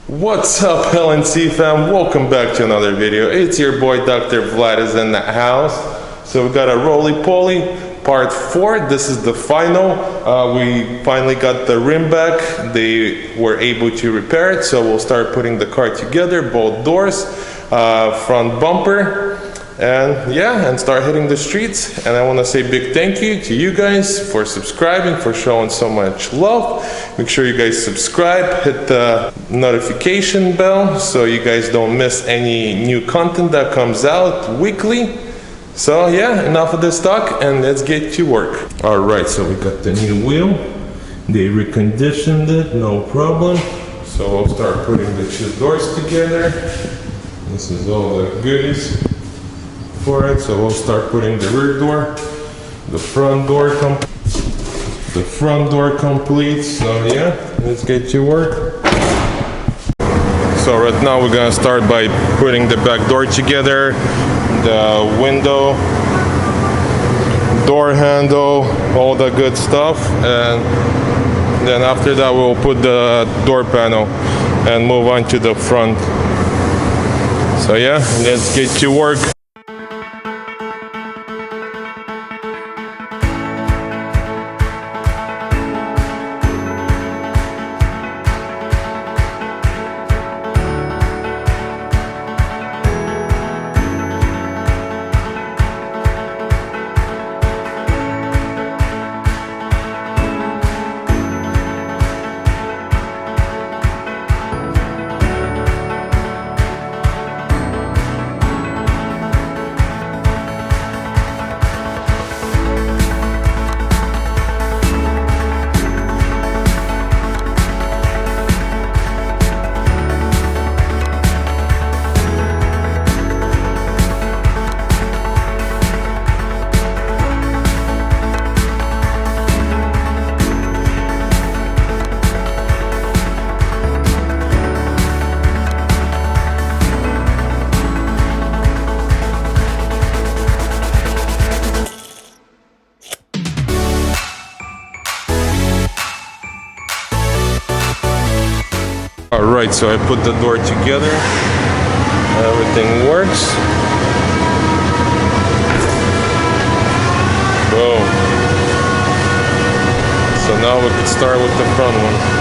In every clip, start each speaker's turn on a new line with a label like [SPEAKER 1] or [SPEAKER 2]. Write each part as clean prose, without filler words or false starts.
[SPEAKER 1] What's up, LNC fam? Welcome back to another video. It's your boy Dr. Vlad is in the house. So we got a roly-poly part 4. This is the final. We finally got the rim back. They were able to repair it, so we'll start putting the car together, both doors, front bumper, and yeah, and start hitting the streets. And I want to say big thank you to you guys for subscribing, for showing so much love. Make sure you guys subscribe, hit the notification bell so you guys don't miss any new content that comes out weekly. So yeah, enough of this talk and let's get to work. All right, so we got the new wheel. They reconditioned it, no problem. So we'll start putting the two doors together. This is all the goodies for it. So we'll start putting the rear door, the front door complete. So yeah, let's get to work. So right now we're gonna start by putting the back door together, the window, door handle, all the good stuff, and then after that we'll put the door panel and move on to the front. So yeah, let's get to work. Alright, so I put the door together, everything works. Boom. So now we can start with the front one.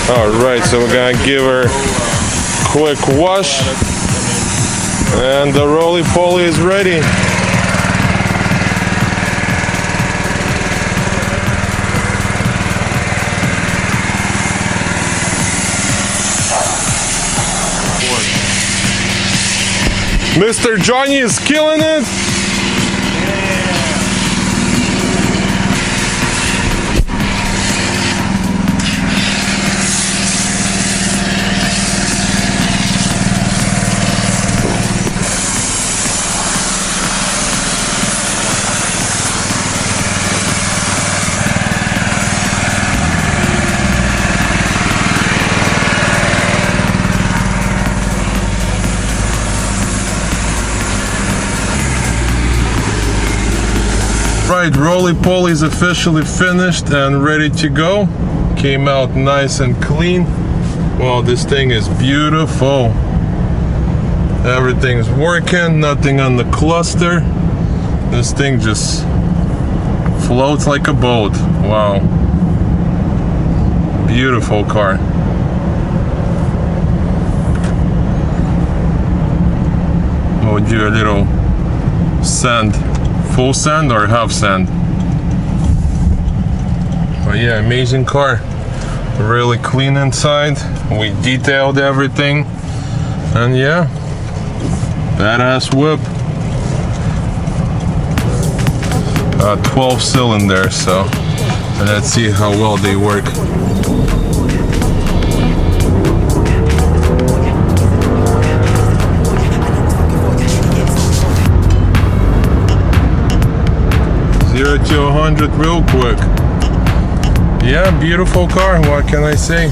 [SPEAKER 1] Alright, so we're gonna give her a quick wash. And the roly-poly is ready. Mr. Johnny is killing it. Right, roly-poly is officially finished and ready to go. Came out nice and clean. Well, this thing is beautiful. Everything's working, nothing on the cluster. This thing just floats like a boat. Wow. Beautiful car. We'll do a little sand. Full sand or half sand? But yeah, amazing car. Really clean inside. We detailed everything. And yeah, badass whip. 12 cylinders, so let's see how well they work. Zero to 100 real quick. Yeah, beautiful car, what can I say?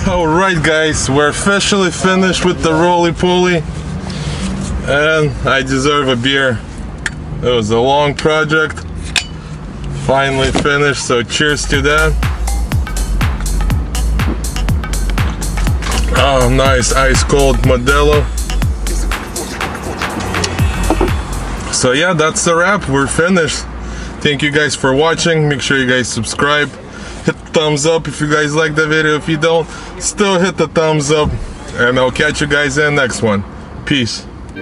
[SPEAKER 1] Alright guys, we're officially finished with the roly-poly and I deserve a beer. It was a long project, finally finished, so cheers to that. Oh nice, ice cold Modelo. So yeah, that's the wrap, we're finished. Thank you guys for watching, make sure you guys subscribe. Hit the thumbs up if you guys like the video. If you don't, still hit the thumbs up. And I'll catch you guys in the next one. Peace.
[SPEAKER 2] I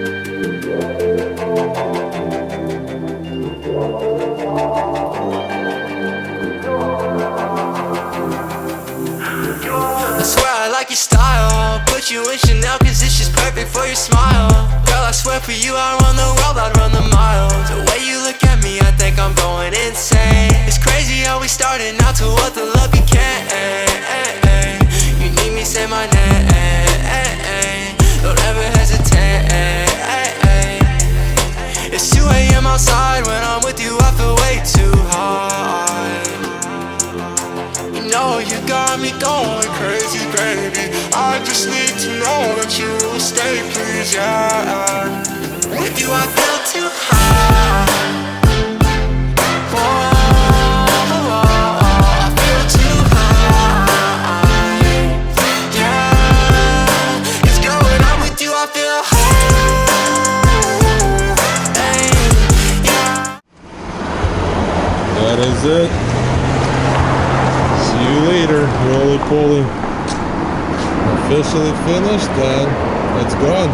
[SPEAKER 2] swear I like your style. Put you in Chanel cause it's just perfect for your smile. Girl, I swear for you I'd run the world, I'd run the miles. The way you look at me, I think I'm going insane. It's crazy how we started out to what the love became. You need me, say my name. Don't ever hesitate. It's 2 AM outside, when I'm with you I feel way too high. You know you got me going crazy, baby. I just need to know that you will stay, please, yeah. With you I feel too high. I feel too high. Yeah, it's good when I'm with you, I feel high. Yeah.
[SPEAKER 1] That is it. See you later, roly-poly. Officially finished and it's gone.